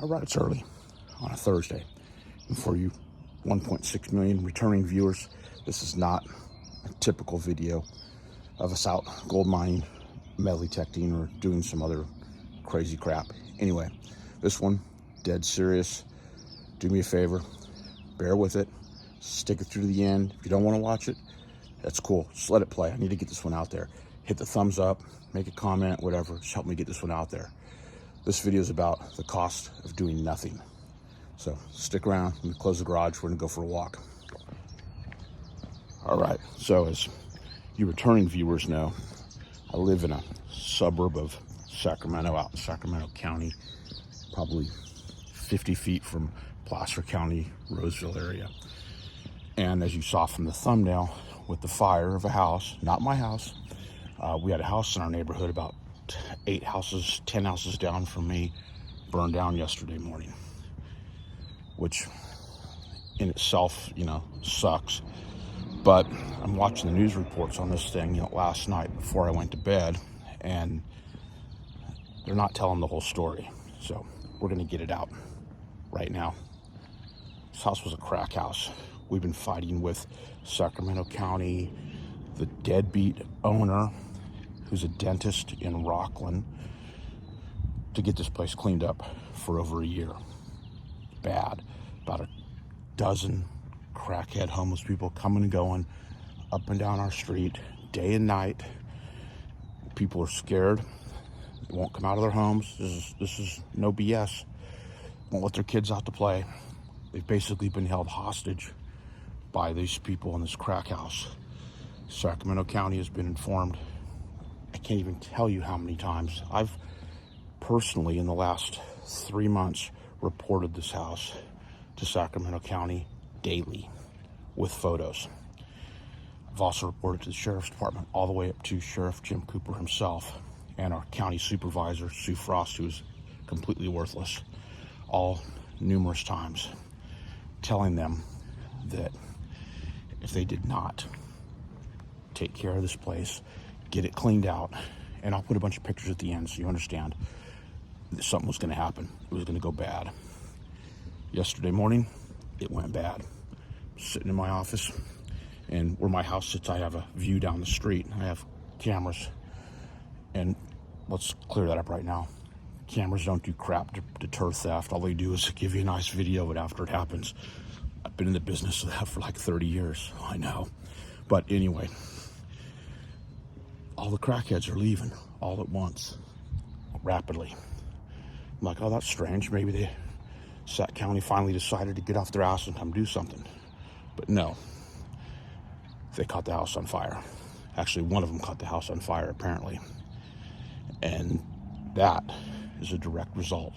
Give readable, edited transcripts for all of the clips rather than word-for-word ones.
All right, it's early on a Thursday. And for you 1.6 million returning viewers, this is not a typical video of us out gold mining, metal detecting, or doing some other crazy crap. Anyway, this one, dead serious. Do me a favor, bear with it, stick it through to the end. If you don't want to watch it, that's cool. Just let it play. I need to get this one out there. Hit the thumbs up, make a comment, whatever. Just help me get this one out there. This video is about the cost of doing nothing. So stick around. Let me close the garage. We're gonna go for a walk. All right, so as you returning viewers know, I live in a suburb of Sacramento, out in Sacramento County, probably 50 feet from Placer County, Roseville area. And as you saw from the thumbnail, with the fire of a house, not my house, we had a house in our neighborhood about 10 houses down from me, burned down yesterday morning, which in itself, sucks. But I'm watching the news reports on this thing, last night before I went to bed, and they're not telling the whole story. So we're gonna get it out right now. This house was a crack house. We've been fighting with Sacramento County, the deadbeat owner, who's a dentist in Rockland, to get this place cleaned up for over a year. Bad. About a dozen crackhead homeless people coming and going up and down our street day and night. People are scared. They won't come out of their homes. This is no BS. Won't let their kids out to play. They've basically been held hostage by these people in this crack house. Sacramento County has been informed. I can't even tell you how many times. I've personally, in the last 3 months, reported this house to Sacramento County daily with photos. I've also reported to the Sheriff's Department, all the way up to Sheriff Jim Cooper himself and our county supervisor, Sue Frost, who's completely worthless, all numerous times, telling them that if they did not take care of this place, get it cleaned out, and I'll put a bunch of pictures at the end so you understand that something was going to happen. It was going to go bad. Yesterday morning, it went bad. Sitting in my office, and where my house sits, I have a view down the street. I have cameras, and let's clear that up right now. Cameras don't do crap to deter theft. All they do is give you a nice video of it after it happens. I've been in the business of that for like 30 years. I know. But anyway, all the crackheads are leaving all at once, rapidly. I'm like, oh, that's strange. Maybe the Sac County finally decided to get off their ass and come do something. But no, they caught the house on fire. Actually, one of them caught the house on fire, apparently. And that is a direct result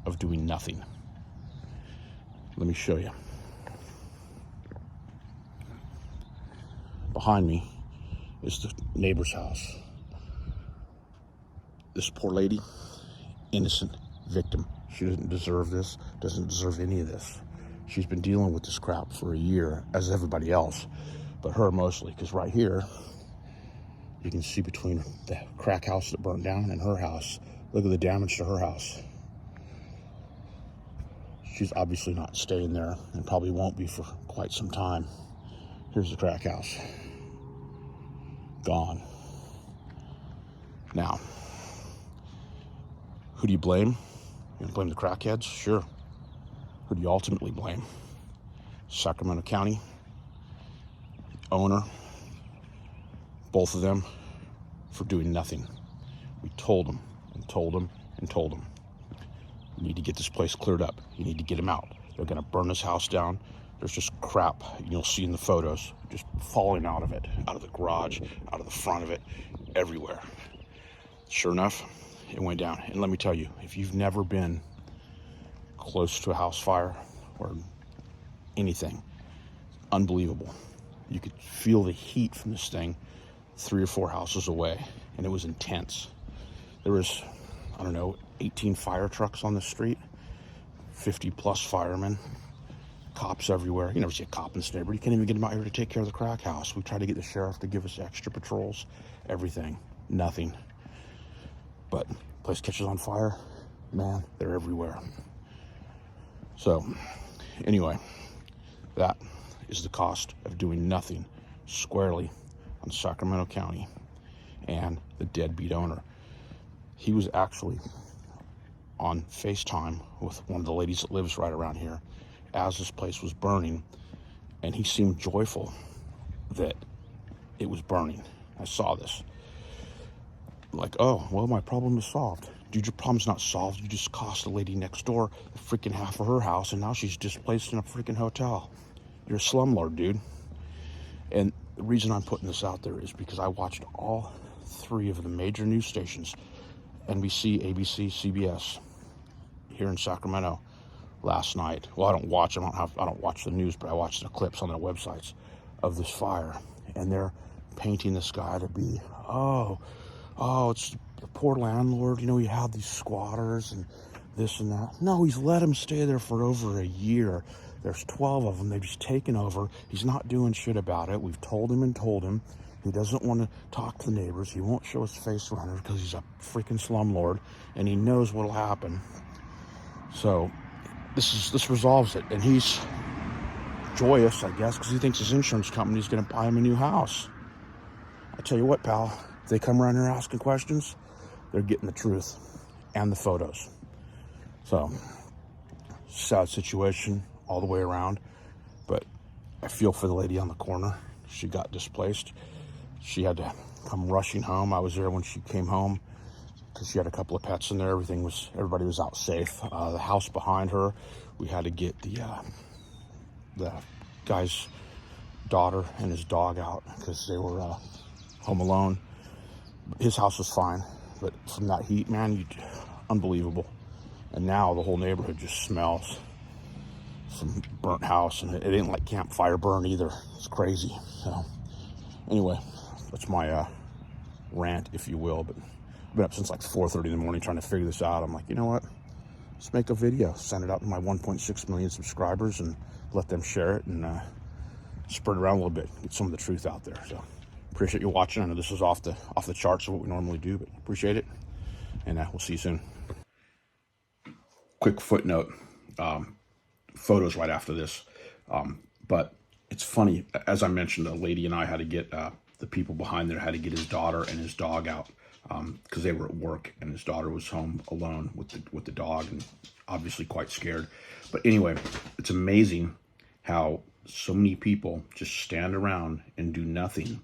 of doing nothing. Let me show you. Behind me is the neighbor's house. This poor lady, innocent victim. She doesn't deserve this, doesn't deserve any of this. She's been dealing with this crap for a year, as everybody else, but her mostly, because right here, you can see between the crack house that burned down and her house, look at the damage to her house. She's obviously not staying there and probably won't be for quite some time. Here's the crack house. Gone. Now, who do you blame? You blame the crackheads? Sure. Who do you ultimately blame? Sacramento County, the owner, both of them, for doing nothing. We told them and told them and told them. You need to get this place cleared up. You need to get them out. They're gonna burn this house down. There's just crap you'll see in the photos, just falling out of it, out of the garage, out of the front of it, everywhere. Sure enough, it went down. And let me tell you, if you've never been close to a house fire or anything, unbelievable. You could feel the heat from this thing 3 or 4 houses away, and it was intense. There was, 18 fire trucks on the street, 50 plus firemen, cops everywhere. You never see a cop in this neighborhood. You can't even get them out here to take care of the crack house. We tried to get the sheriff to give us extra patrols, everything, nothing. But place catches on fire, man, they're everywhere. So anyway, that is the cost of doing nothing squarely on Sacramento County and the deadbeat owner. He was actually on FaceTime with one of the ladies that lives right around here as this place was burning, and he seemed joyful that it was burning. I saw this. Like, oh, well, my problem is solved. Dude, your problem's not solved. You just cost the lady next door the freaking half of her house, and now she's displaced in a freaking hotel. You're a slumlord, dude. And the reason I'm putting this out there is because I watched all three of the major news stations, NBC, ABC, CBS, here in Sacramento last night. Well, I don't watch the news, but I watch the clips on their websites of this fire, and they're painting this guy to be, oh, it's the poor landlord. You know, he had these squatters and this and that. No, he's let them stay there for over a year. There's 12 of them. They've just taken over. He's not doing shit about it. We've told him. He doesn't want to talk to the neighbors. He won't show his face around her because he's a freaking slumlord, and he knows what'll happen. So this resolves it, and he's joyous, I guess, because he thinks his insurance company is going to buy him a new house. I tell you what, pal, if they come around here asking questions, they're getting the truth and the photos. So, sad situation all the way around, but I feel for the lady on the corner. She got displaced. She had to come rushing home. I was there when she came home because she had a couple of pets in there. Everybody was out safe. The house behind her, we had to get the guy's daughter and his dog out because they were home alone. His house was fine, but from that heat, man, unbelievable. And now the whole neighborhood just smells some burnt house, and it ain't like campfire burn either. It's crazy. So anyway, that's my rant, if you will. But I've been up since like 4:30 in the morning trying to figure this out. I'm like, you know what? Let's make a video, send it out to my 1.6 million subscribers, and let them share it and spread it around a little bit, get some of the truth out there. So appreciate you watching. I know this is off the charts of what we normally do, but appreciate it, and we'll see you soon. Quick footnote, photos right after this, but it's funny, as I mentioned, a lady and I had to get the people behind there had to get his daughter and his dog out because they were at work, and his daughter was home alone with the dog, and obviously quite scared. But anyway, it's amazing how so many people just stand around and do nothing,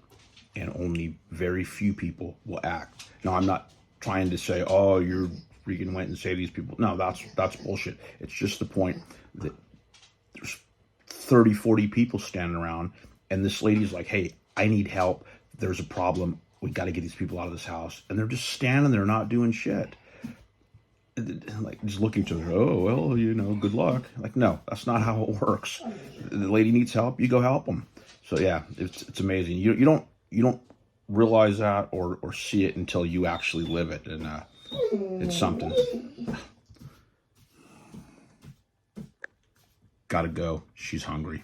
and only very few people will act. Now, I'm not trying to say, oh, you're freaking went and say these people. No, that's bullshit. It's just the point that there's 30, 40 people standing around, and this lady's like, hey, I need help. There's a problem. We got to get these people out of this house. And they're just standing there not doing shit. Like, just looking to her, oh, well, you know, good luck. Like, no, that's not how it works. The lady needs help, you go help them. So yeah, it's amazing. You don't realize that or see it until you actually live it, and it's something. Gotta go. She's hungry.